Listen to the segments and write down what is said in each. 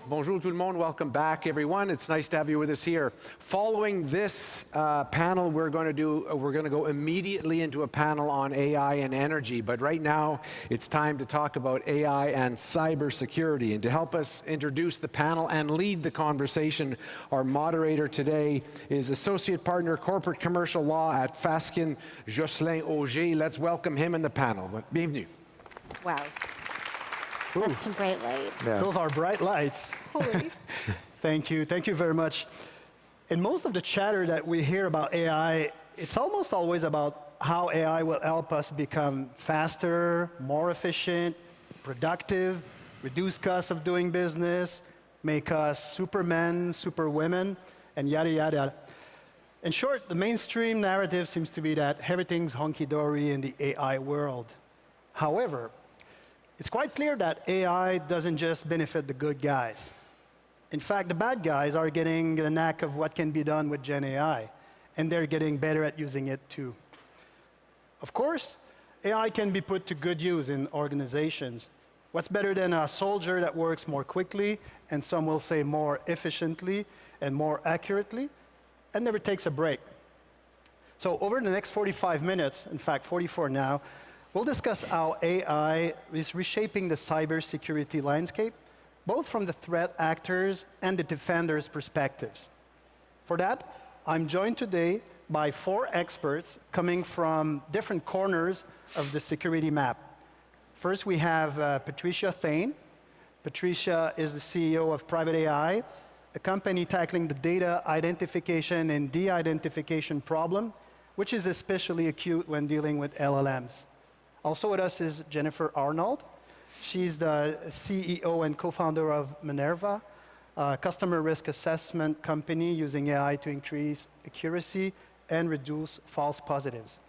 Bonjour tout le monde. Welcome back, everyone. It's nice to have you with us here. Following this panel, we're going to go immediately into a panel on AI and energy. But right now, it's time to talk about AI and cybersecurity. And to help us introduce the panel and lead the conversation, our moderator today is Associate Partner Corporate Commercial Law at Fasken, Jocelyn Auger. Let's welcome him in the panel. Bienvenue. Wow. Ooh. That's some bright light. Yeah. Those are bright lights. Holy. Thank you very much. In most of the chatter that we hear about AI, it's almost always about how AI will help us become faster, more efficient, productive, reduce costs of doing business, make us supermen, superwomen, and yada, yada. In short, the mainstream narrative seems to be that everything's hunky-dory in the AI world. However, it's quite clear that AI doesn't just benefit the good guys. In fact, the bad guys are getting the knack of what can be done with Gen AI, and they're getting better at using it too. Of course, AI can be put to good use in organizations. What's better than a soldier that works more quickly, and some will say more efficiently and more accurately, and never takes a break? So over the next 45 minutes, in fact 44 now, we'll discuss how AI is reshaping the cybersecurity landscape, both from the threat actors and the defenders' perspectives. For that, I'm joined today by 4 experts coming from different corners of the security map. First, we have Patricia Thane. Patricia is the CEO of Private AI, a company tackling the data identification and de-identification problem, which is especially acute when dealing with LLMs. Also with us is Jennifer Arnold. She's the CEO and co-founder of Minerva, a customer risk assessment company using AI to increase accuracy and reduce false positives.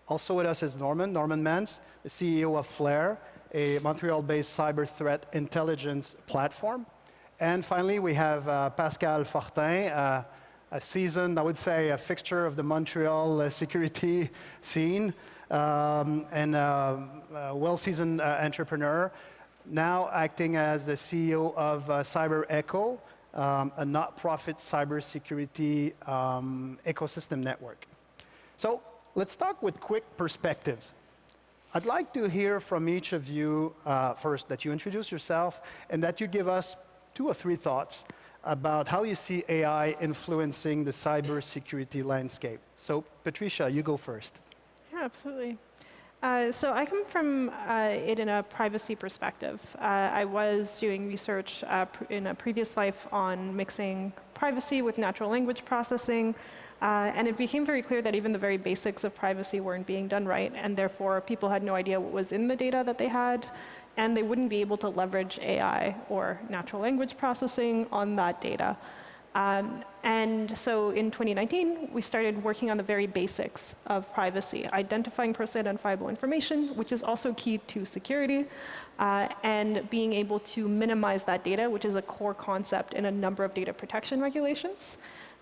Also with us is Norman Mans, the CEO of Flare, a Montreal-based cyber threat intelligence platform. And finally, we have Pascal Fortin, a seasoned, I would say, a fixture of the Montreal security scene, and a well-seasoned entrepreneur, now acting as the CEO of Cyber Echo, a not-profit cybersecurity ecosystem network. So let's start with quick perspectives. I'd like to hear from each of you first, that you introduce yourself and that you give us 2 or 3 thoughts about how you see AI influencing the cybersecurity landscape. So Patricia, you go first. Yeah, absolutely. So I come from it in a privacy perspective. I was doing research in a previous life on mixing privacy with natural language processing, and it became very clear that even the very basics of privacy weren't being done right, and therefore people had no idea what was in the data that they had, and they wouldn't be able to leverage AI or natural language processing on that data. And so in 2019, we started working on the very basics of privacy, identifying personally identifiable information, which is also key to security, and being able to minimize that data, which is a core concept in a number of data protection regulations.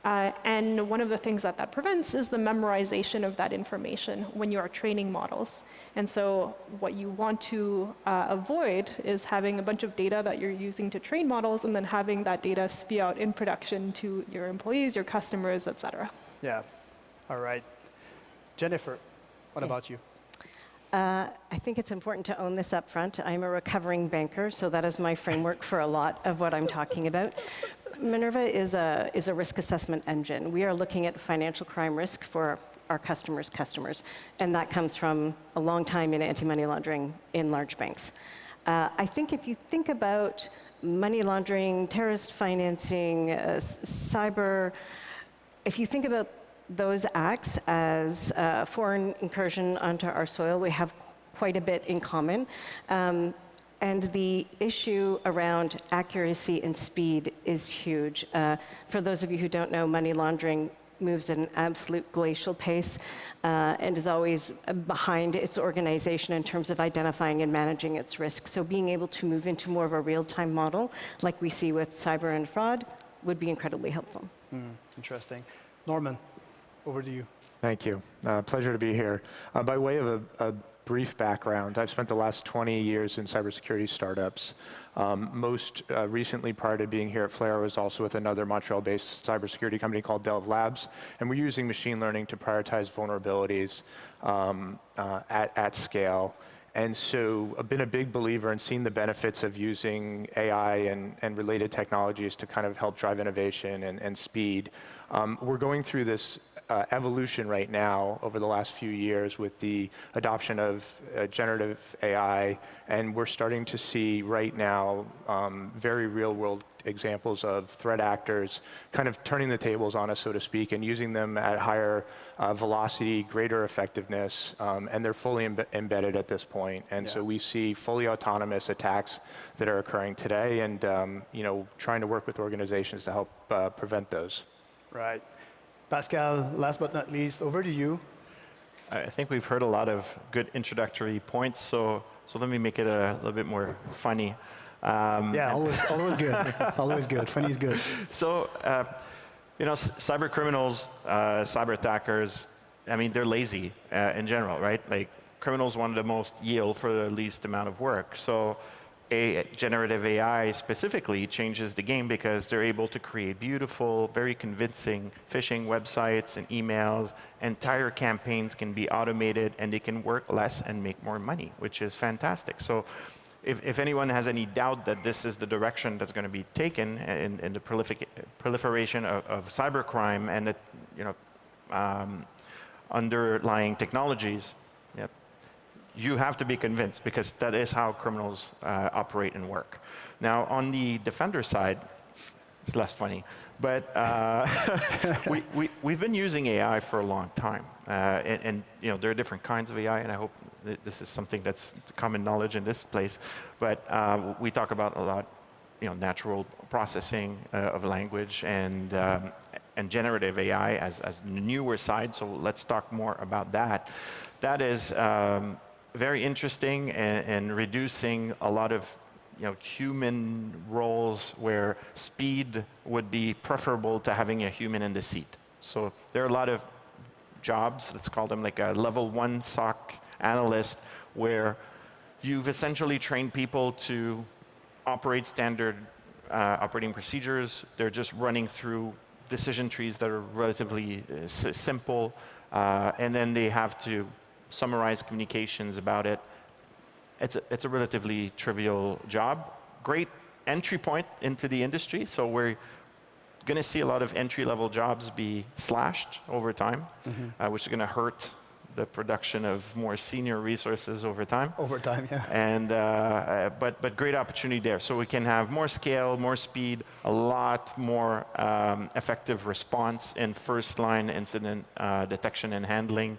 And one of the things that prevents is the memorization of that information when you are training models. And so what you want to avoid is having a bunch of data that you're using to train models and then having that data spew out in production to your employees, your customers, et cetera. Yeah. All right. Jennifer, what about you? I think it's important to own this up front. I'm a recovering banker, so that is my framework for a lot of what I'm talking about. Minerva is a risk assessment engine. We are looking at financial crime risk for our customers' customers, and that comes from a long time in anti-money laundering in large banks. I think if you think about money laundering, terrorist financing, cyber, if you think about those acts as foreign incursion onto our soil, we have quite a bit in common. And the issue around accuracy and speed is huge. For those of you who don't know, money laundering moves at an absolute glacial pace and is always behind its organization in terms of identifying and managing its risk. So being able to move into more of a real-time model, like we see with cyber and fraud, would be incredibly helpful. Interesting. Norman, over to you. Thank you. Pleasure to be here. By way of a brief background, I've spent the last 20 years in cybersecurity startups. Most recently, prior to being here at Flare, I was also with another Montreal-based cybersecurity company called Delve Labs, and we're using machine learning to prioritize vulnerabilities at scale. And so I've been a big believer in seeing the benefits of using AI and related technologies to kind of help drive innovation and speed. We're going through this evolution right now over the last few years with the adoption of generative AI, and we're starting to see right now very real-world examples of threat actors kind of turning the tables on us, so to speak, and using them at higher velocity, greater effectiveness, and they're fully embedded at this point. And so we see fully autonomous attacks that are occurring today, and trying to work with organizations to help prevent those. Right. Pascal, last but not least, over to you. I think we've heard a lot of good introductory points, so let me make it a little bit more funny. Always good. Always good. Funny is good. So, cyber criminals, cyber attackers, I mean, they're lazy in general, right? Like, criminals want the most yield for the least amount of work. So, generative AI specifically changes the game because they're able to create beautiful, very convincing phishing websites and emails. Entire campaigns can be automated, and they can work less and make more money, which is fantastic. So, if anyone has any doubt that this is the direction that's going to be taken in the proliferation of cybercrime and the underlying technologies, you have to be convinced, because that is how criminals operate and work. Now, on the defender side, it's less funny, but we've been using AI for a long time, and there are different kinds of AI, and I hope that this is something that's common knowledge in this place. But we talk about a lot, natural processing of language and generative AI as the newer side. So let's talk more about that. That is very interesting and reducing a lot of human roles where speed would be preferable to having a human in the seat. So there are a lot of jobs, let's call them like a level 1 SOC analyst, where you've essentially trained people to operate standard operating procedures. They're just running through decision trees that are relatively simple, and then they have to summarize communications about it. It's a relatively trivial job. Great entry point into the industry, so we're going to see a lot of entry-level jobs be slashed over time, which is going to hurt the production of more senior resources over time. Over time, yeah. And but great opportunity there. So we can have more scale, more speed, a lot more effective response in first-line incident detection and handling,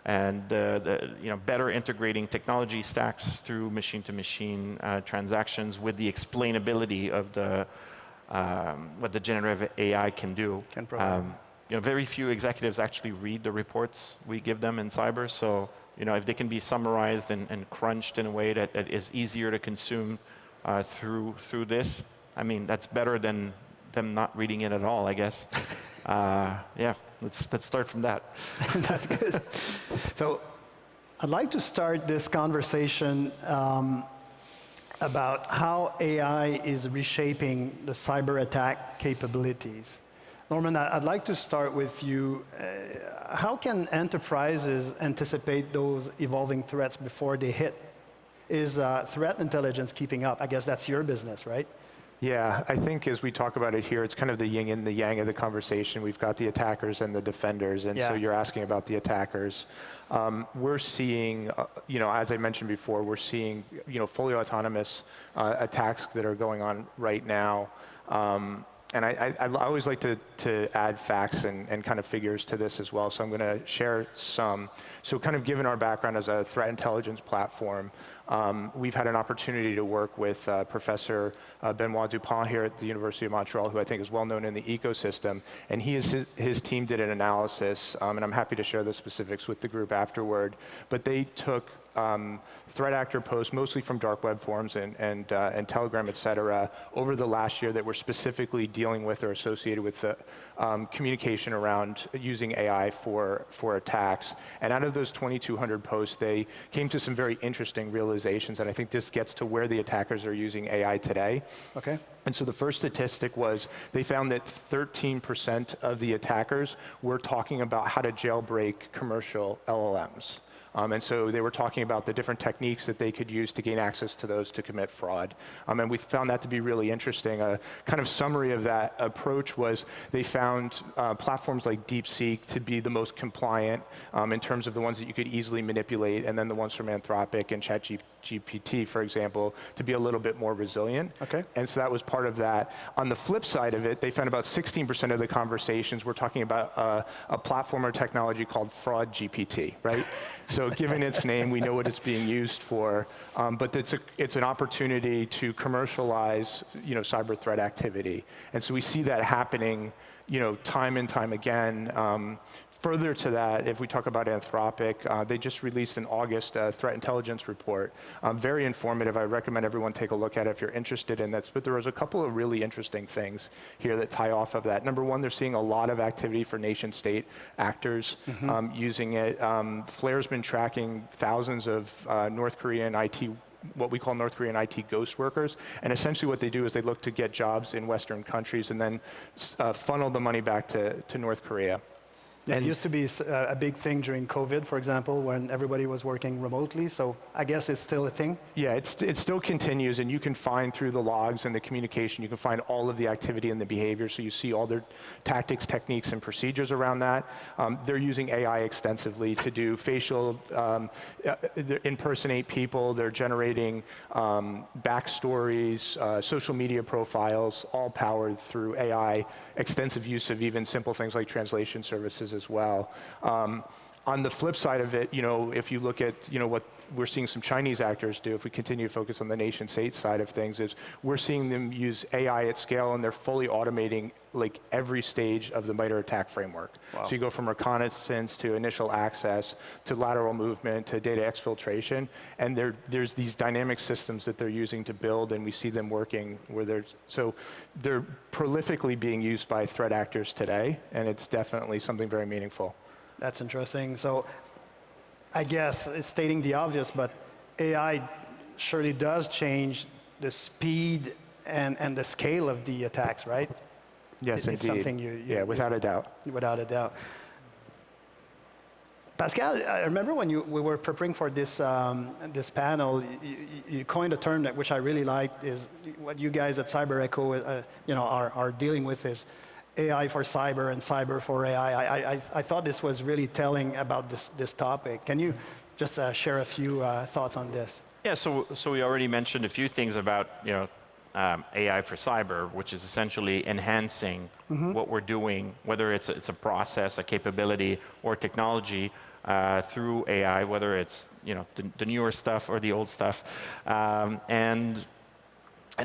and better integrating technology stacks through machine-to-machine transactions with the explainability of the what the generative AI can do. Can provide. Very few executives actually read the reports we give them in cyber, so if they can be summarized and crunched in a way that is easier to consume through this, I mean, that's better than them not reading it at all, I guess. Let's start from that. That's good. So I'd like to start this conversation about how AI is reshaping the cyber attack capabilities. Norman, I'd like to start with you. How can enterprises anticipate those evolving threats before they hit? Is threat intelligence keeping up? I guess that's your business, right? Yeah, I think as we talk about it here, it's kind of the yin and the yang of the conversation. We've got the attackers and the defenders, and so you're asking about the attackers. We're seeing, as I mentioned before, we're seeing, fully autonomous attacks that are going on right now. And I always like to add facts and kind of figures to this as well, so I'm going to share some. So kind of given our background as a threat intelligence platform, we've had an opportunity to work with Professor Benoit Dupont here at the University of Montreal, who I think is well known in the ecosystem, and his team did an analysis, and I'm happy to share the specifics with the group afterward, but they took threat actor posts, mostly from dark web forums and Telegram, et cetera, over the last year that were specifically dealing with or associated with the communication around using AI for attacks. And out of those 2,200 posts, they came to some very interesting realizations, and I think this gets to where the attackers are using AI today. Okay. And so the first statistic was they found that 13% of the attackers were talking about how to jailbreak commercial LLMs. And so they were talking about the different techniques that they could use to gain access to those to commit fraud. And we found that to be really interesting. A kind of summary of that approach was they found platforms like DeepSeek to be the most compliant in terms of the ones that you could easily manipulate, and then the ones from Anthropic and ChatGPT, for example, to be a little bit more resilient. Okay. And so that was part of that. On the flip side of it, they found about 16% of the conversations were talking about a platform or technology called Fraud GPT, right? So given its name, we know what it's being used for, but it's an opportunity to commercialize, cyber threat activity. And so we see that happening, time and time again. Further to that, if we talk about Anthropic, they just released in August a threat intelligence report. Very informative. I recommend everyone take a look at it if you're interested in that. But there was a couple of really interesting things here that tie off of that. Number one, they're seeing a lot of activity for nation-state actors using it. Flare's been tracking thousands of North Korean IT, what we call North Korean IT ghost workers. And essentially what they do is they look to get jobs in Western countries and then funnel the money back to North Korea. It used to be a big thing during COVID, for example, when everybody was working remotely. So I guess it's still a thing. Yeah, it still continues, and you can find through the logs and the communication, you can find all of the activity and the behavior. So you see all their tactics, techniques, and procedures around that. They're using AI extensively to do facial, impersonate people. They're generating backstories, social media profiles, all powered through AI. Extensive use of even simple things like translation services as well. On the flip side of it, if you look at, what we're seeing some Chinese actors do, if we continue to focus on the nation state side of things, is we're seeing them use AI at scale, and they're fully automating like every stage of the MITRE ATT&CK framework. Wow. So you go from reconnaissance to initial access to lateral movement to data exfiltration, and there's these dynamic systems that they're using to build, and we see them working where they're prolifically being used by threat actors today, and it's definitely something very meaningful. That's interesting. So I guess it's stating the obvious, but AI surely does change the speed and the scale of the attacks, right? Yes, it's indeed. Something without a doubt. Without a doubt. Pascal, I remember when we were preparing for this panel, you coined a term which I really liked, is what you guys at CyberEcho are dealing with is AI for cyber and cyber for AI. I thought this was really telling about this topic. Can you just share a few thoughts on this? Yeah, so we already mentioned a few things about AI for cyber, which is essentially enhancing what we're doing, whether it's a process, a capability, or technology through AI, whether it's the newer stuff or the old stuff, and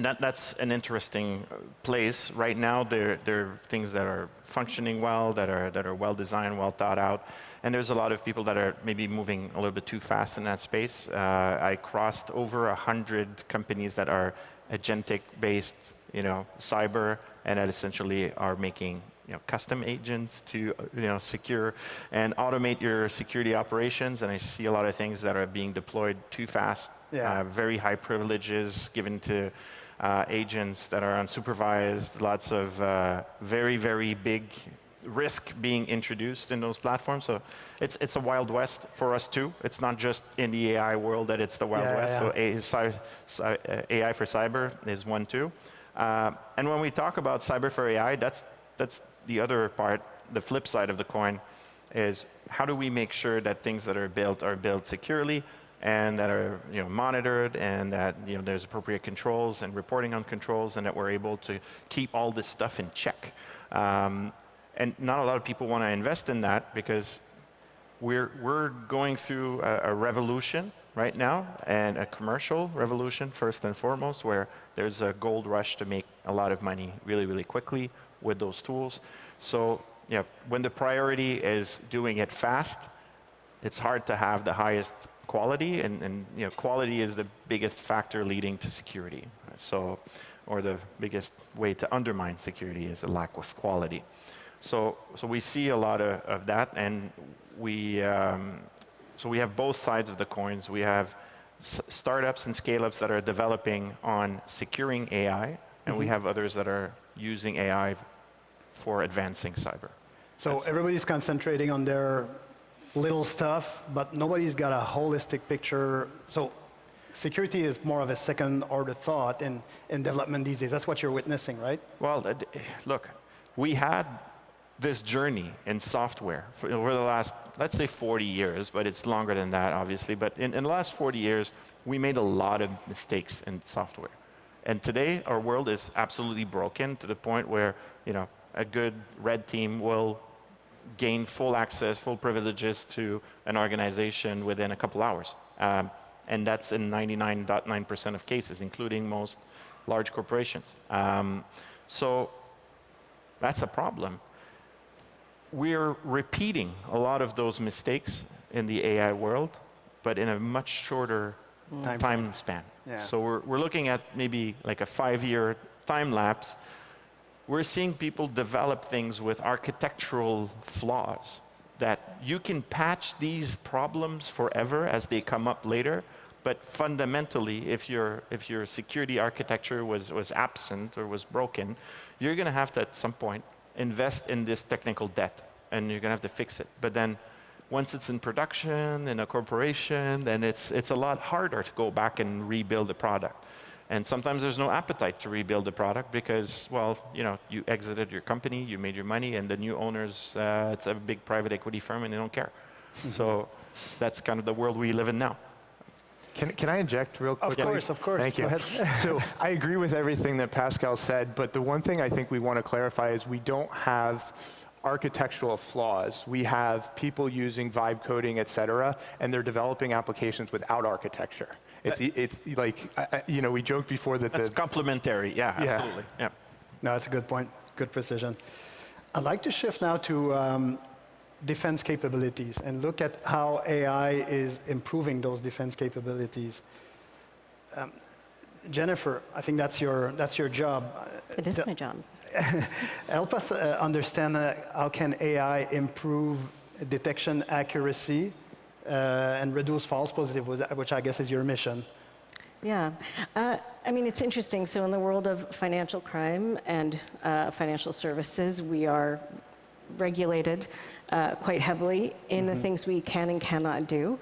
that's an interesting place. Right now, there are things that are functioning well, that are well designed, well thought out, and there's a lot of people that are maybe moving a little bit too fast in that space. I crossed over 100 companies that are agentic-based, cyber, and that essentially are making custom agents to secure and automate your security operations. And I see a lot of things that are being deployed too fast. Yeah. Very high privileges given to agents that are unsupervised, lots of very, very big risk being introduced in those platforms. So it's a Wild West for us too. It's not just in the AI world that it's the Wild West. So AI for cyber is one too. And when we talk about cyber for AI, that's the other part, the flip side of the coin, is how do we make sure that things that are built securely, and that are monitored, and that there's appropriate controls and reporting on controls, and that we're able to keep all this stuff in check. And not a lot of people want to invest in that, because we're going through a revolution right now, and a commercial revolution first and foremost, where there's a gold rush to make a lot of money really, really quickly with those tools. So when the priority is doing it fast, it's hard to have the highest quality, and quality is the biggest factor leading to security. So, or the biggest way to undermine security is a lack of quality. So we see a lot of that, and we have both sides of the coins. We have startups and scale-ups that are developing on securing AI, and we have others that are using AI for advancing cyber. So everybody's concentrating on their little stuff, but nobody's got a holistic picture. So security is more of a second-order thought in development these days. That's what you're witnessing, right? Well, look, we had this journey in software over the last, let's say, 40 years, but it's longer than that, obviously. But in the last 40 years, we made a lot of mistakes in software. And today, our world is absolutely broken to the point where, a good red team will gain full access, full privileges to an organization within a couple hours. And that's in 99.9% of cases, including most large corporations. So that's a problem. We're repeating a lot of those mistakes in the AI world, but in a much shorter time span. Yeah. So we're looking at maybe like a 5-year time lapse. We're seeing people develop things with architectural flaws that you can patch these problems forever as they come up later, but fundamentally, if your security architecture was absent or was broken, you're going to have to, at some point, invest in this technical debt, and you're going to have to fix it. But then once it's in production, in a corporation, then it's a lot harder to go back and rebuild the product. And sometimes there's no appetite to rebuild the product because, well, you exited your company, you made your money, and the new owners, it's a big private equity firm, and they don't care. So that's kind of the world we live in now. Can I inject real quick? Of course. Thank you. Go ahead. So I agree with everything that Pascal said, but the one thing I think we want to clarify is we don't have architectural flaws. We have people using vibe coding, et cetera, and they're developing applications without architecture. It's like, we joked before that that's complementary. Yeah, absolutely. Yeah. No, that's a good point. Good precision. I'd like to shift now to defense capabilities and look at how AI is improving those defense capabilities. Jennifer, I think that's your job. It is my job. Help us understand how can AI improve detection accuracy and reduce false positives, which I guess is your mission. Yeah. It's interesting. So in the world of financial crime and financial services, we are regulated quite heavily in the things we can and cannot do.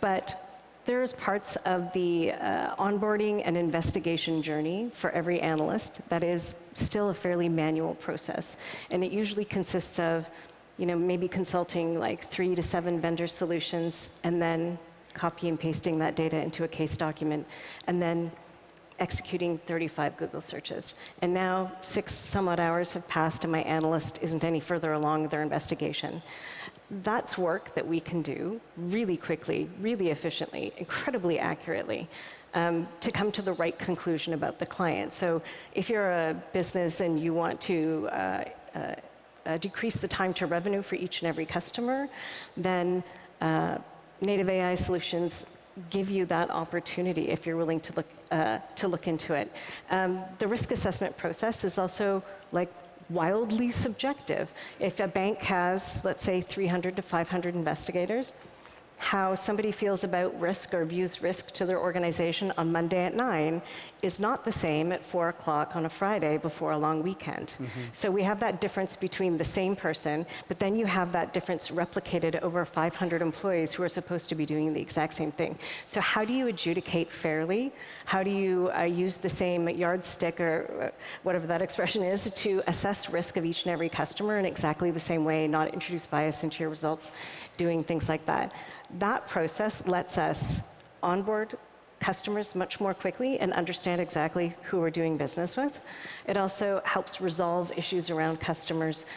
But there's parts of the onboarding and investigation journey for every analyst that is still a fairly manual process. And it usually consists of, maybe consulting like 3 to 7 vendor solutions and then copy and pasting that data into a case document and then executing 35 Google searches. And now 6 some odd hours have passed and my analyst isn't any further along with their investigation. That's work that we can do really quickly, really efficiently, incredibly accurately to come to the right conclusion about the client. So if you're a business and you want to decrease the time to revenue for each and every customer, then native AI solutions give you that opportunity if you're willing to look into it. The risk assessment process is also wildly subjective. If a bank has, let's say, 300 to 500 investigators, how somebody feels about risk or views risk to their organization on Monday at 9 is not the same at 4 o'clock on a Friday before a long weekend. So we have that difference between the same person, but then you have that difference replicated over 500 employees who are supposed to be doing the exact same thing. So how do you adjudicate fairly? How do you use the same yardstick or whatever that expression is to assess risk of each and every customer in exactly the same way, not introduce bias into your results, doing things like that? That process lets us onboard customers much more quickly and understand exactly who we're doing business with. It also helps resolve issues around customers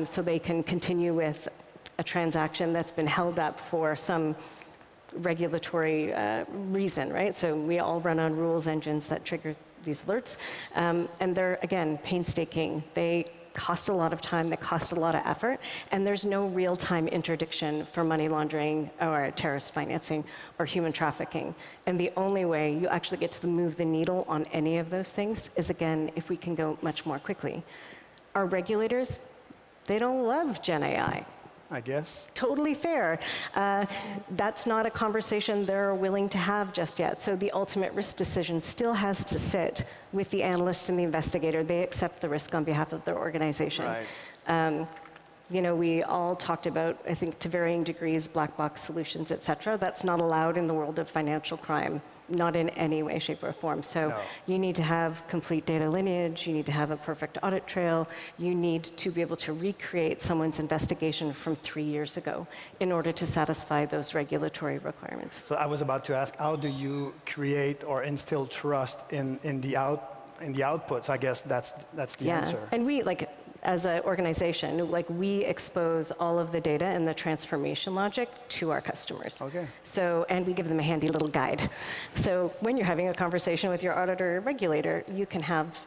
so they can continue with a transaction that's been held up for some regulatory reason, right? So we all run on rules engines that trigger these alerts. And they're, again, painstaking. They cost a lot of time, that cost a lot of effort, and there's no real-time interdiction for money laundering or terrorist financing or human trafficking. And the only way you actually get to move the needle on any of those things is, again, if we can go much more quickly. Our regulators, they don't love Gen AI. I guess. Totally fair. That's not a conversation they're willing to have just yet. So the ultimate risk decision still has to sit with the analyst and the investigator. They accept the risk on behalf of their organization. Right. You know, we all talked about, I think, to varying degrees, black box solutions, et cetera. That's not allowed in the world of financial crime, not in any way, shape, or form. So you need to have complete data lineage, you need to have a perfect audit trail, you need to be able to recreate someone's investigation from 3 years ago in order to satisfy those regulatory requirements. So I was about to ask, how do you create or instill trust in the outputs? I guess that's the answer. And we, like, as an organization, like, we expose all of the data and the transformation logic to our customers. Okay. So, and we give them a handy little guide. So when you're having a conversation with your auditor or regulator, you can have,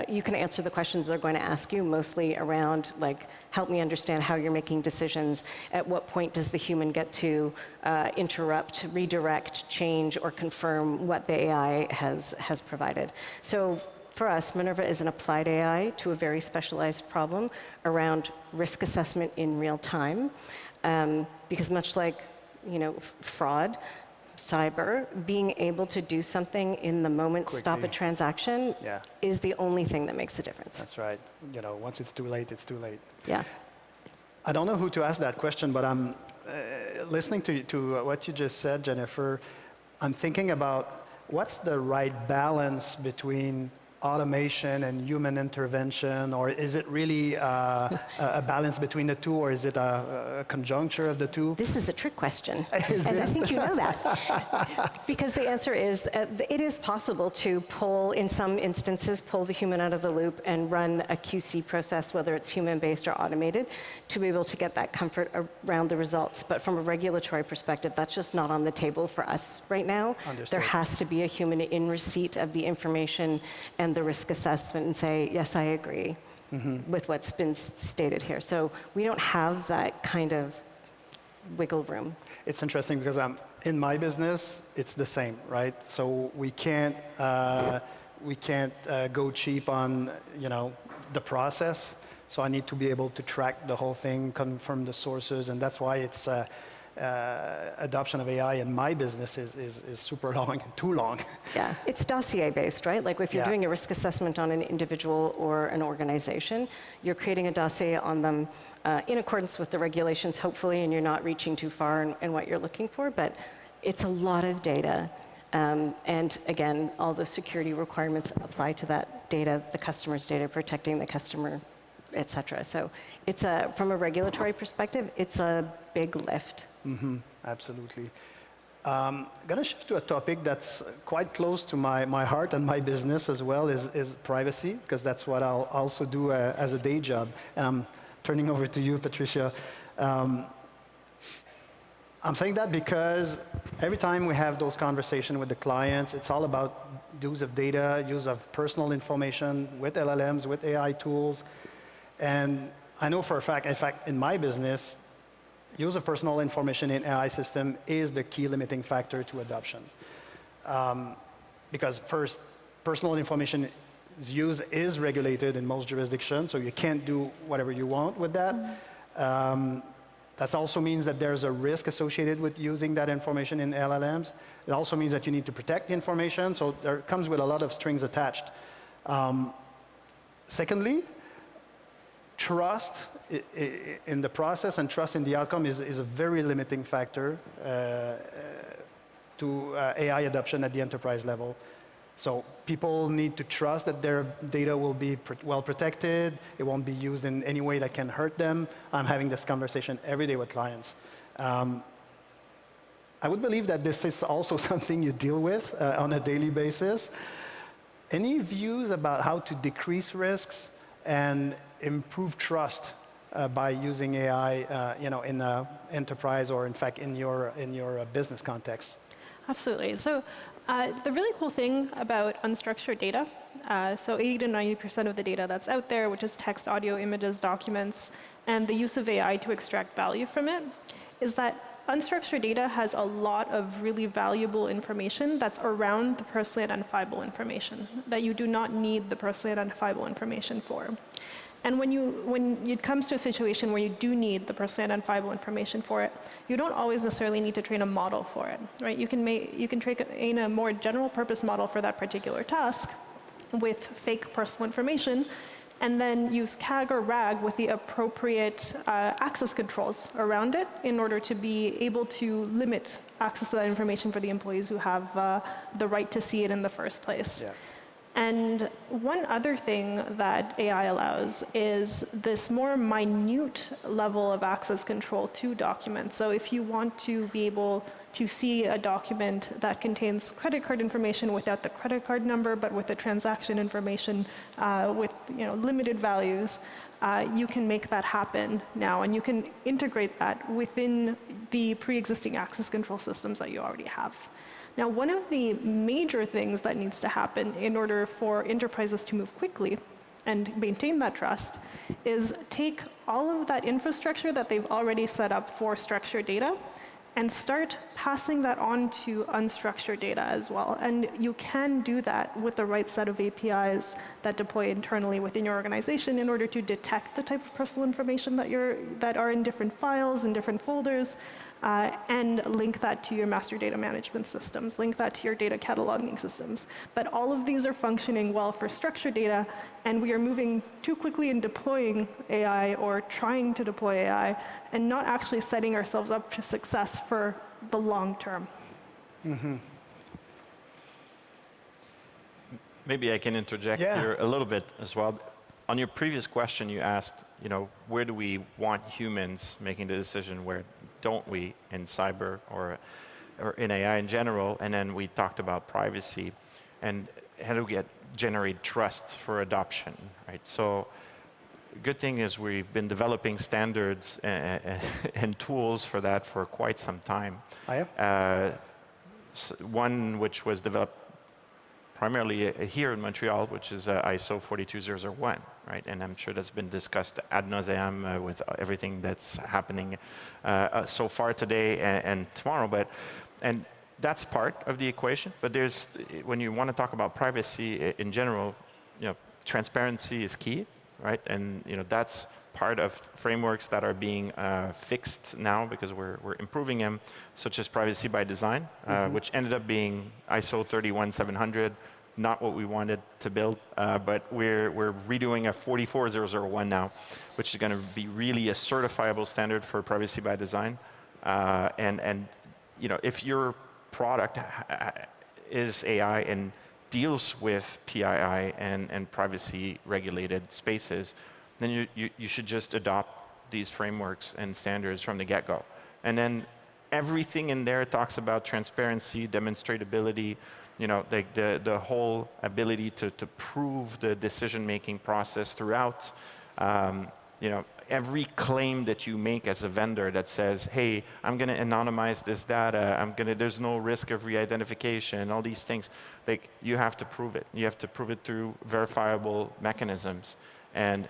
you can answer the questions they're going to ask you, mostly around, like, help me understand how you're making decisions. At what point does the human get to interrupt, redirect, change, or confirm what the AI has provided? So for us, Minerva is an applied AI to a very specialized problem around risk assessment in real time. Because much like, you know, fraud, cyber, being able to do something in the moment, quickly stop a transaction, is the only thing that makes a difference. That's right. You know, once it's too late, it's too late. Yeah. I don't know who to ask that question, but I'm listening to what you just said, Jennifer. I'm thinking about what's the right balance between automation and human intervention, or is it really a balance between the two, or is it a conjuncture of the two? This is a trick question, and I think you know that. Because the answer is, it is possible to pull, in some instances, pull the human out of the loop and run a QC process, whether it's human-based or automated, to be able to get that comfort around the results. But from a regulatory perspective, that's just not on the table for us right now. Understood. There has to be a human in receipt of the information and the risk assessment and say, yes, I agree with what's been stated here. So we don't have that kind of wiggle room. It's interesting because in my business, it's the same, right? So we can't go cheap on, you know, the process. So I need to be able to track the whole thing, confirm the sources, and that's why it's adoption of AI in my business is super long, too long. Yeah, it's dossier based, right? Like if you're doing a risk assessment on an individual or an organization, you're creating a dossier on them in accordance with the regulations, hopefully, and you're not reaching too far in what you're looking for, but it's a lot of data. And again, all the security requirements apply to that data, the customer's data, protecting the customer, et cetera. So it's from a regulatory perspective, it's a big lift. Absolutely. I'm going to shift to a topic that's quite close to my heart and my business as well, is privacy, because that's what I'll also do as a day job. And I'm turning over to you, Patricia. I'm saying that because every time we have those conversations with the clients, it's all about use of data, use of personal information with LLMs, with AI tools. And I know for a fact, in fact, in my business, use of personal information in AI system is the key limiting factor to adoption. Because first, personal information use is regulated in most jurisdictions, so you can't do whatever you want with that. That also means that there's a risk associated with using that information in LLMs. It also means that you need to protect the information, so there comes with a lot of strings attached. Secondly, trust in the process and trust in the outcome is a very limiting factor to AI adoption at the enterprise level. So people need to trust that their data will be well protected, it won't be used in any way that can hurt them. I'm having this conversation every day with clients. I would believe that this is also something you deal with on a daily basis. Any views about how to decrease risks and improve trust by using AI, you know, in the enterprise or, in fact, in your business context? Absolutely. So The really cool thing about unstructured data, so 80 to 90% of the data that's out there, which is text, audio, images, documents, and the use of AI to extract value from it, is that unstructured data has a lot of really valuable information that's around the personally identifiable information that you do not need the personally identifiable information for. And when it comes to a situation where you do need the personally identifiable information for it, you don't always necessarily need to train a model for it, right? You can train a more general purpose model for that particular task with fake personal information, and then use CAG or RAG with the appropriate access controls around it in order to be able to limit access to that information for the employees who have the right to see it in the first place. Yeah. And one other thing that AI allows is this more minute level of access control to documents. So if you want to be able to see a document that contains credit card information without the credit card number, but with the transaction information with limited values, you can make that happen now, and you can integrate that within the pre-existing access control systems that you already have. Now, one of the major things that needs to happen in order for enterprises to move quickly and maintain that trust is take all of that infrastructure that they've already set up for structured data and start passing that on to unstructured data as well. And you can do that with the right set of APIs that deploy internally within your organization in order to detect the type of personal information that are in different files and different folders, and link that to your master data management systems, link that to your data cataloging systems. But all of these are functioning well for structured data, and we are moving too quickly in deploying AI or trying to deploy AI and not actually setting ourselves up for success for the long term. Mm-hmm. Maybe I can interject here a little bit as well. On your previous question, you asked, where do we want humans making the decision, where don't we in cyber or in AI in general? And then we talked about privacy and how do we generate trust for adoption, right? So good thing is we've been developing standards and tools for that for quite some time. One which was developed primarily here in Montreal, which is ISO 42001, right? And I'm sure that's been discussed ad nauseam with everything that's happening so far today and tomorrow. And that's part of the equation. But when you want to talk about privacy in general, transparency is key, right? And that's part of frameworks that are being fixed now because we're improving them, such as privacy by design, which ended up being ISO 31700, not what we wanted to build, but we're redoing a 44001 now, which is going to be really a certifiable standard for privacy by design. And if your product is AI and deals with PII and privacy regulated spaces, then you should just adopt these frameworks and standards from the get-go. And then everything in there talks about transparency, demonstratability, the whole ability to prove the decision-making process throughout. Every claim that you make as a vendor that says, hey, I'm going to anonymize this data, there's no risk of re-identification, all these things, you have to prove it. You have to prove it through verifiable mechanisms. And,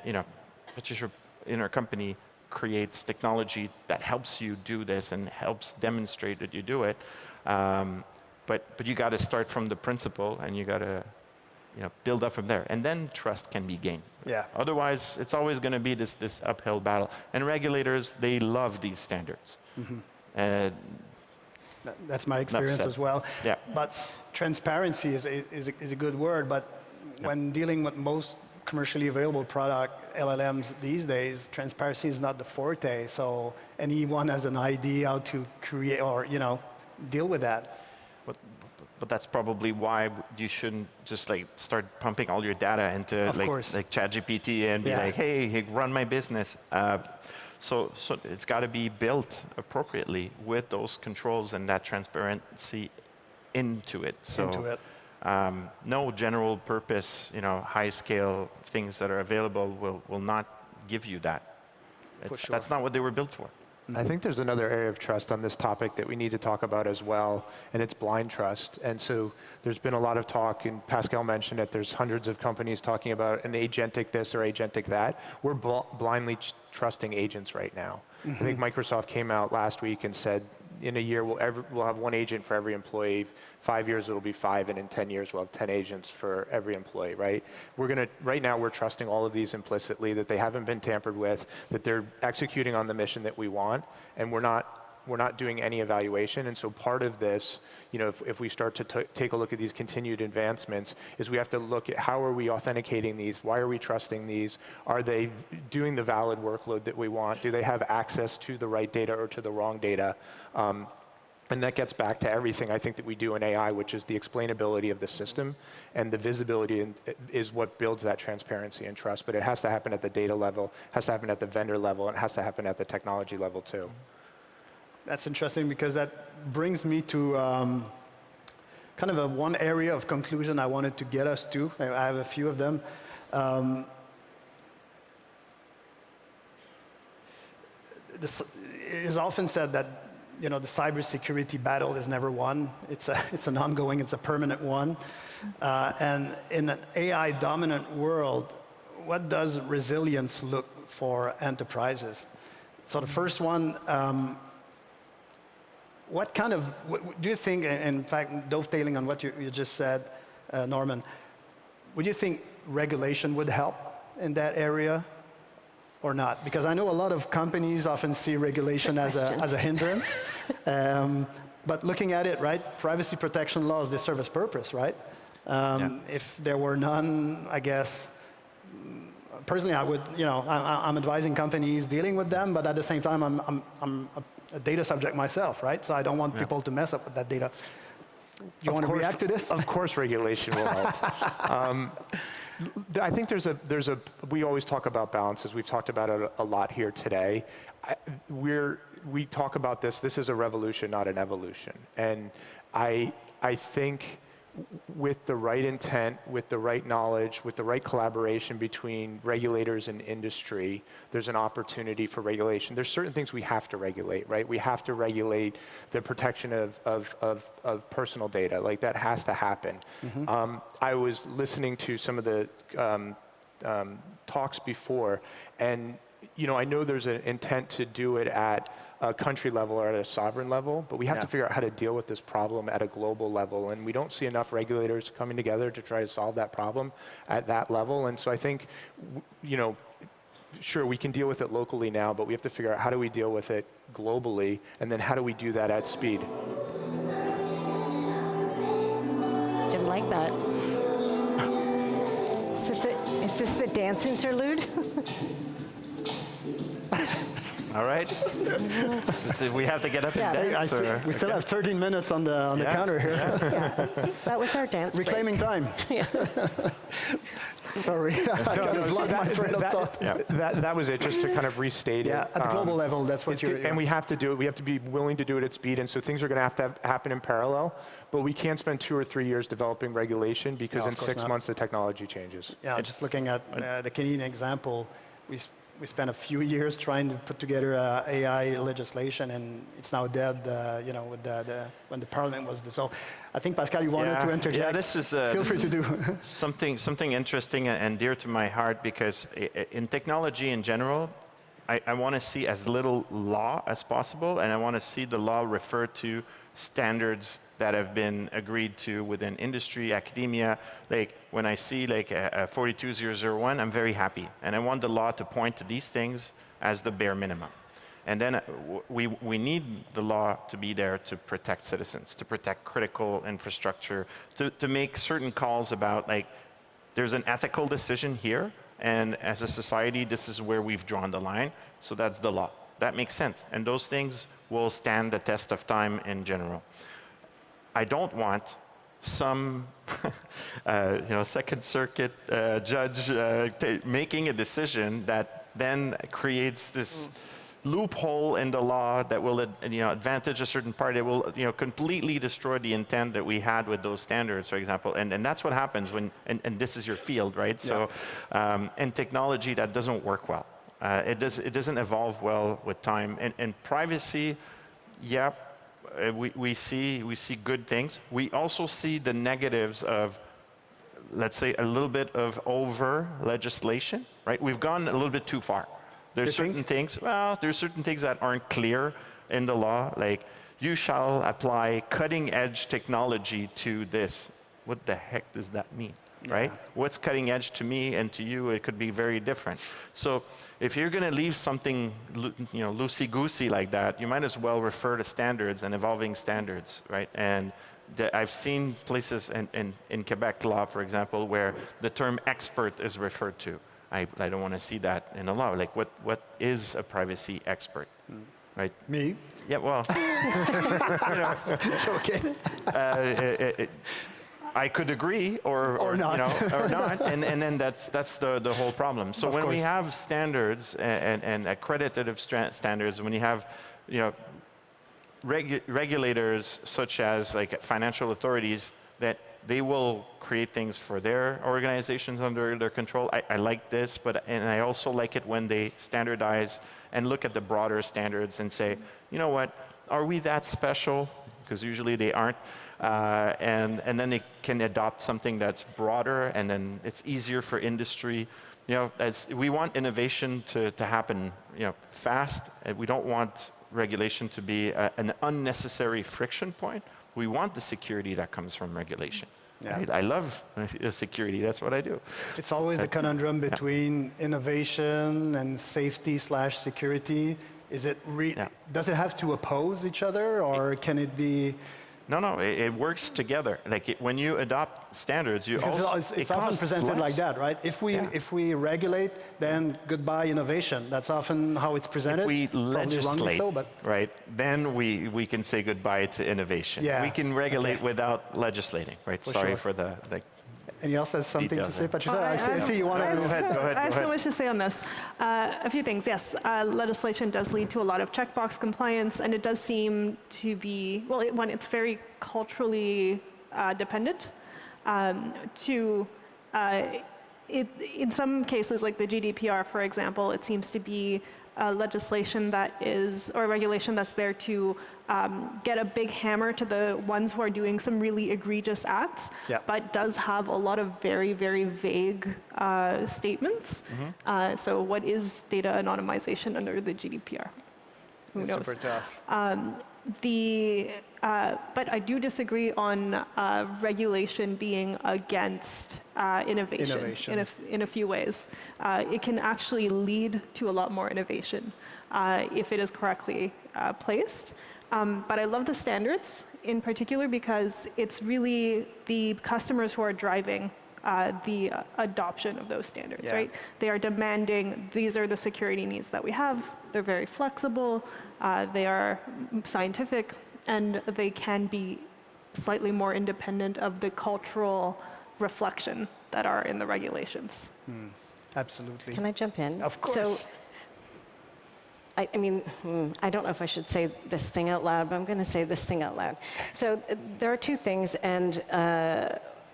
Patricia, in our company, creates technology that helps you do this and helps demonstrate that you do it. But you got to start from the principle, and you got to build up from there. And then trust can be gained. Yeah. Otherwise, it's always going to be this uphill battle. And regulators, they love these standards. Mm-hmm. That's my experience as well. Yeah. But transparency is a good word, but when dealing with most commercially available product, LLMs these days, transparency is not the forte. So anyone has an idea how to create or, deal with that. But that's probably why you shouldn't just start pumping all your data into like ChatGPT and be like, hey, run my business. So it's got to be built appropriately with those controls and that transparency into it. No general purpose, high scale things that are available will not give you that. That's not what they were built for. I think there's another area of trust on this topic that we need to talk about as well, and it's blind trust. And so there's been a lot of talk, and Pascal mentioned it, there's hundreds of companies talking about an agentic this or agentic that. We're blindly trusting agents right now. I think Microsoft came out last week and said, in a year, we'll have one agent for every employee. 5 years, it'll be 5, and in 10 years, we'll have 10 agents for every employee, right? Right now, we're trusting all of these implicitly, that they haven't been tampered with, that they're executing on the mission that we want, and we're not doing any evaluation. And so part of this, if we start to take a look at these continued advancements, is we have to look at how are we authenticating these? Why are we trusting these? Are they doing the valid workload that we want? Do they have access to the right data or to the wrong data? And that gets back to everything I think that we do in AI, which is the explainability of the system, and the visibility is what builds that transparency and trust. But it has to happen at the data level, has to happen at the vendor level, and it has to happen at the technology level too. That's interesting, because that brings me to kind of one area of conclusion I wanted to get us to. I have a few of them. It is often said that the cybersecurity battle is never won. It's an ongoing, it's a permanent one. And in an AI-dominant world, what does resilience look for enterprises? So the first one, what do you think, in fact, dovetailing on what you just said, Norman, would you think regulation would help in that area or not? Because I know a lot of companies often see regulation as a hindrance. But looking at it, right, privacy protection laws, they serve a purpose, right? If there were none, I guess, personally, I would, I'm advising companies dealing with them, but at the same time, I'm a data subject myself, right? So I don't want people to mess up with that data. You want to react to this? Of course regulation will help. I think we always talk about balances. We've talked about it a lot here today. We talk about this is a revolution, not an evolution. And I think with the right intent, with the right knowledge, with the right collaboration between regulators and industry, there's an opportunity for regulation. There's certain things we have to regulate, right? We have to regulate the protection of personal data. Like, that has to happen. I was listening to some of the talks before, and I know there's an intent to do it at a country level or at a sovereign level, but we have to figure out how to deal with this problem at a global level, and we don't see enough regulators coming together to try to solve that problem at that level. And so I think, sure, we can deal with it locally now, but we have to figure out how do we deal with it globally, and then how do we do that at speed? Didn't like that. Is this the dance interlude? All right. We have to get up and dance. We still have 13 minutes on the counter here. That was our dance break. Reclaiming time. Sorry, I've lost my train of thought. That was it, just to kind of restate it. At the global level, that's what you're... And we have to do it. We have to be willing to do it at speed, and so things are going to have to happen in parallel, but we can't spend 2 or 3 years developing regulation, because in 6 months the technology changes. Yeah, just looking at the Canadian example, we spent a few years trying to put together AI legislation, and it's now dead, when the parliament was dissolved. I think, Pascal, you wanted to interject. Yeah, this is Feel free to do. something interesting and dear to my heart, because in technology in general, I want to see as little law as possible, and I want to see the law refer to standards that have been agreed to within industry, academia. Like, when I see a 42001, I'm very happy. And I want the law to point to these things as the bare minimum. And then we need the law to be there to protect citizens, to protect critical infrastructure, to make certain calls about, there's an ethical decision here, and as a society, this is where we've drawn the line, so that's the law. That makes sense. And those things will stand the test of time in general. I don't want some Second Circuit judge making a decision that then creates this loophole in the law that will advantage a certain party. It will completely destroy the intent that we had with those standards, for example. And that's what happens when, and this is your field, right? So, and technology, that doesn't work well. It doesn't evolve well with time. And privacy, yeah, we see good things. We also see the negatives of, let's say, a little bit of over legislation, right? We've gone a little bit too far. There's certain things, there's certain things that aren't clear in the law, like you shall apply cutting edge technology to this. What the heck does that mean, right? What's cutting edge to me and to you, it could be very different. So if you're gonna leave something loosey-goosey like that, you might as well refer to standards and evolving standards, right? And I've seen places in Quebec law, for example, where the term expert is referred to. I don't want to see that in the law. Like, what is a privacy expert, right? Me? Yeah, well, I could agree or not. or not, and then that's the whole problem. So when we have standards and accredited standards, when you have regulators such as like financial authorities that they will create things for their organizations under their control. I like this, and I also like it when they standardize and look at the broader standards and say, you know what, are we that special? Because usually they aren't. And then they can adopt something that's broader, and then it's easier for industry. As we want innovation to happen, fast. And we don't want regulation to be an unnecessary friction point. We want the security that comes from regulation. Yeah. Right? I love security, that's what I do. It's always the conundrum between innovation and safety/security. Is it does it have to oppose each other, or can it be? No, it works together. Like when you adopt standards, it's often presented like that, right? If we regulate, then goodbye innovation. That's often how it's presented. If we legislate, right, then we can say goodbye to innovation. Yeah. We can regulate without legislating, right? Sorry for the And you also has something to say, Patricia? I see you want to... Go ahead. I have so much to say on this. A few things, yes. Legislation does lead to a lot of checkbox compliance, and it does seem to be, well, it's very culturally dependent. In some cases, like the GDPR, for example, it seems to be legislation that is, or regulation that's there to get a big hammer to the ones who are doing some really egregious acts, but does have a lot of very, very vague statements. So what is data anonymization under the GDPR? Who knows? Super tough. But I do disagree on regulation being against innovation. In a few ways. It can actually lead to a lot more innovation if it is correctly placed. But I love the standards in particular because it's really the customers who are driving the adoption of those standards, right? They are demanding, these are the security needs that we have. They're very flexible, they are scientific, and they can be slightly more independent of the cultural reflection that are in the regulations. Absolutely. Can I jump in? Of course. So, I mean, I don't know if I should say this thing out loud, but I'm going to say this thing out loud. So there are two things, and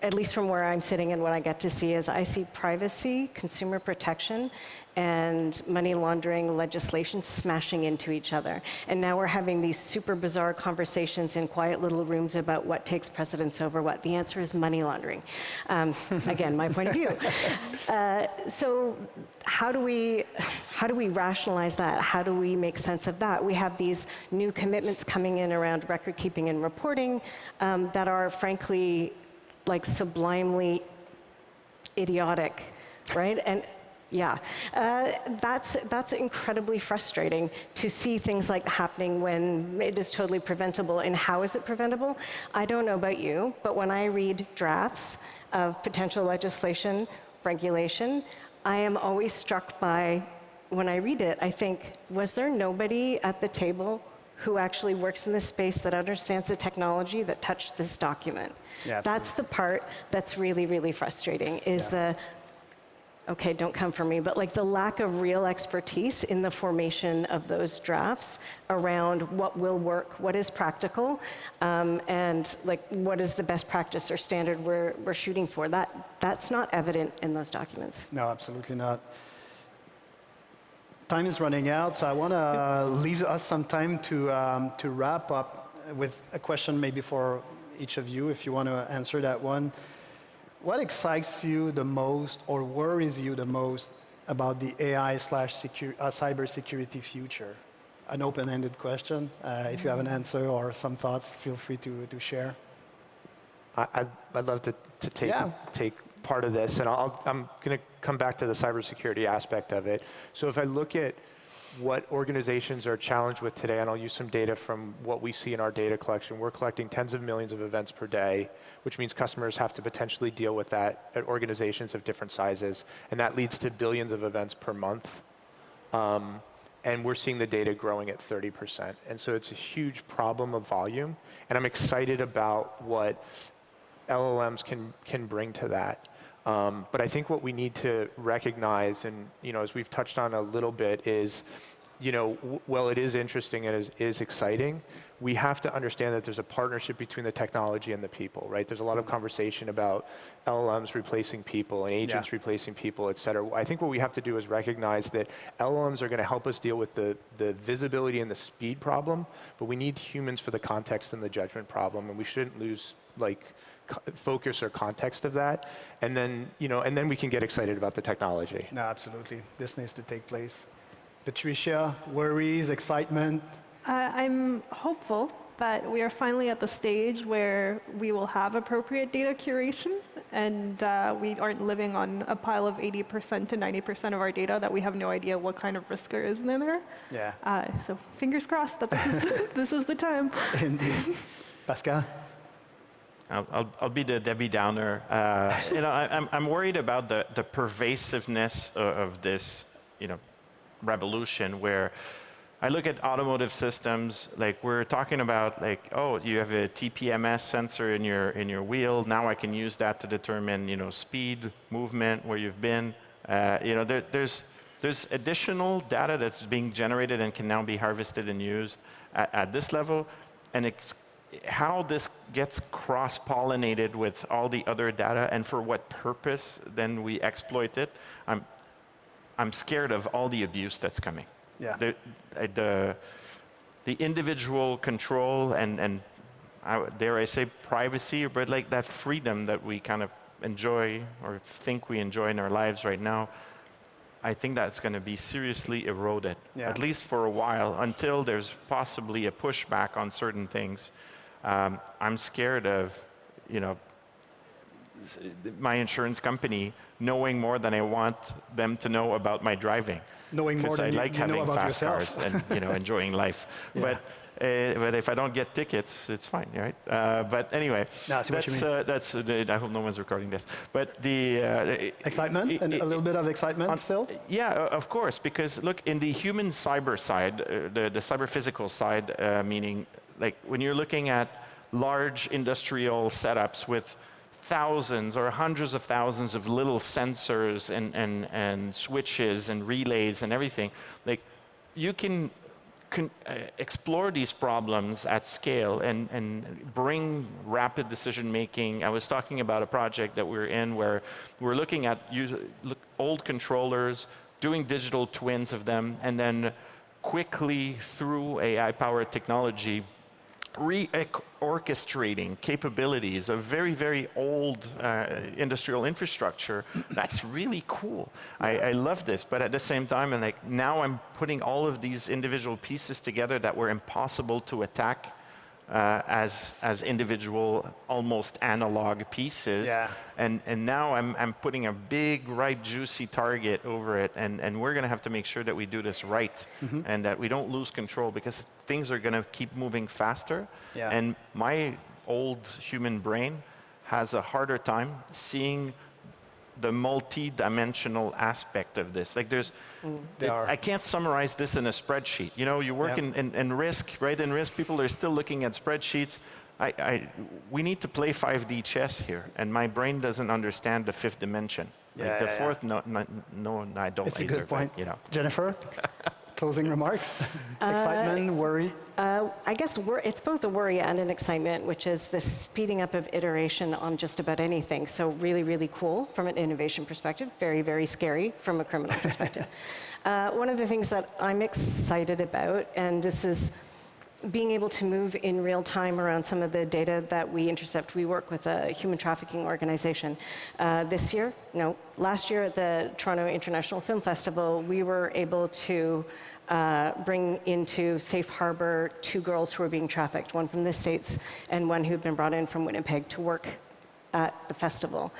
at least from where I'm sitting and what I get to see is I see privacy, consumer protection, and money laundering legislation smashing into each other. And now we're having these super bizarre conversations in quiet little rooms about what takes precedence over what. The answer is money laundering. Again, my point of view. So how do we rationalize that? How do we make sense of that? We have these new commitments coming in around record keeping and reporting that are frankly like sublimely idiotic, right? And yeah, that's incredibly frustrating to see things like happening when it is totally preventable. And how is it preventable? I don't know about you, but when I read drafts of potential legislation, regulation, I am always struck by, when I read it, I think, was there nobody at the table who actually works in this space that understands the technology that touched this document? Yeah, that's the part that's really, really frustrating, is okay, don't come for me, but like the lack of real expertise in the formation of those drafts around what will work, what is practical, and like what is the best practice or standard we're shooting for. That's not evident in those documents. No, absolutely not. time is running out, so I want to leave us some time to wrap up with a question maybe for each of you, if you want to answer that one. What excites you the most or worries you the most about the AI/cybersecurity future? An open-ended question. If you have an answer or some thoughts, feel free to share. I'd love to take part of this, and I'm going to come back to the cybersecurity aspect of it. So if I look at what organizations are challenged with today, and I'll use some data from what we see in our data collection. We're collecting tens of millions of events per day, which means customers have to potentially deal with that at organizations of different sizes, and that leads to billions of events per month. And we're seeing the data growing at 30%. And so it's a huge problem of volume, and I'm excited about what LLMs can bring to that. But I think what we need to recognize, and as we've touched on a little bit, is while it is interesting and is exciting, we have to understand that there's a partnership between the technology and the people, right? There's a lot of conversation about LLMs replacing people and agents replacing people, et cetera. I think what we have to do is recognize that LLMs are going to help us deal with the visibility and the speed problem, but we need humans for the context and the judgment problem, and we shouldn't lose focus or context of that, and then we can get excited about the technology. No, absolutely. This needs to take place. Patricia, worries, excitement? I'm hopeful that we are finally at the stage where we will have appropriate data curation, and we aren't living on a pile of 80% to 90% of our data that we have no idea what kind of risk there is in there. Yeah. So fingers crossed that this is the time. Indeed. Pascal? I'll be the Debbie Downer. I'm worried about the pervasiveness of this, revolution, where I look at automotive systems. Like we're talking about, oh, you have a TPMS sensor in your wheel. Now I can use that to determine, speed, movement, where you've been. There's additional data that's being generated and can now be harvested and used at this level, and how this gets cross-pollinated with all the other data and for what purpose then we exploit it, I'm scared of all the abuse that's coming. Yeah. The individual control and dare I say privacy, but that freedom that we kind of enjoy or think we enjoy in our lives right now, I think that's going to be seriously eroded, at least for a while, until there's possibly a pushback on certain things. I'm scared of, my insurance company knowing more than I want them to know about my driving. Knowing more than I like having about fast yourself. cars and enjoying life. Yeah. But if I don't get tickets, it's fine, right? But anyway, no, that's I hope no one's recording this. But the excitement and a little bit of excitement still. Yeah, of course, because look, in the human cyber side, the cyber physical side, meaning when you're looking at large industrial setups with thousands or hundreds of thousands of little sensors and switches and relays and everything, you can explore these problems at scale and bring rapid decision making. I was talking about a project that we're in where we're looking at old controllers, doing digital twins of them, and then quickly through AI-powered technology, orchestrating capabilities of very, very old industrial infrastructure. That's really cool. I love this, but at the same time, now I'm putting all of these individual pieces together that were impossible to attack as individual, almost analog pieces. Yeah. And now I'm putting a big, ripe, juicy target over it, and we're going to have to make sure that we do this right, and that we don't lose control, because things are going to keep moving faster. Yeah. And my old human brain has a harder time seeing the multi-dimensional aspect of this. I can't summarize this in a spreadsheet. You work in risk, right? In risk, people are still looking at spreadsheets. We need to play 5D chess here, and my brain doesn't understand the fifth dimension. The fourth, no, I don't. It's either, a good point. But, Jennifer? Closing remarks? Excitement, worry? I guess it's both a worry and an excitement, which is the speeding up of iteration on just about anything. So really, really cool from an innovation perspective, very, very scary from a criminal perspective. One of the things that I'm excited about, and this is being able to move in real time around some of the data that we intercept. We work with a human trafficking organization. Last year at the Toronto International Film Festival, we were able to bring into safe harbor 2 girls who were being trafficked, one from the States and one who'd been brought in from Winnipeg to work at the festival.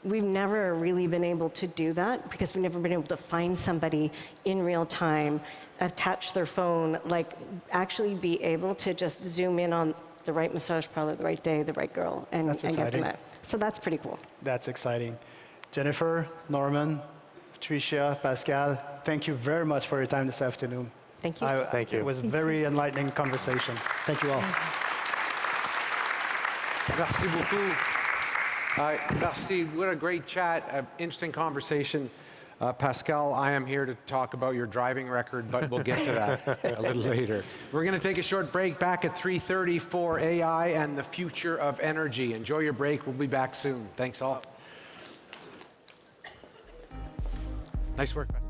We've never really been able to do that because we've never been able to find somebody in real time, attach their phone, like actually be able to just zoom in on the right massage parlor, the right day, the right girl, and get them out. So that's pretty cool. That's exciting. Jennifer, Norman, Patricia, Pascal, thank you very much for your time this afternoon. Thank you. Thank you. It was a very enlightening conversation. Thank you all. Merci beaucoup. Merci. What a great chat. Interesting conversation. Pascal, I am here to talk about your driving record, but we'll get to that a little later. We're going to take a short break back at 3:30 for AI and the future of energy. Enjoy your break. We'll be back soon. Thanks all. Nice work, Pascal.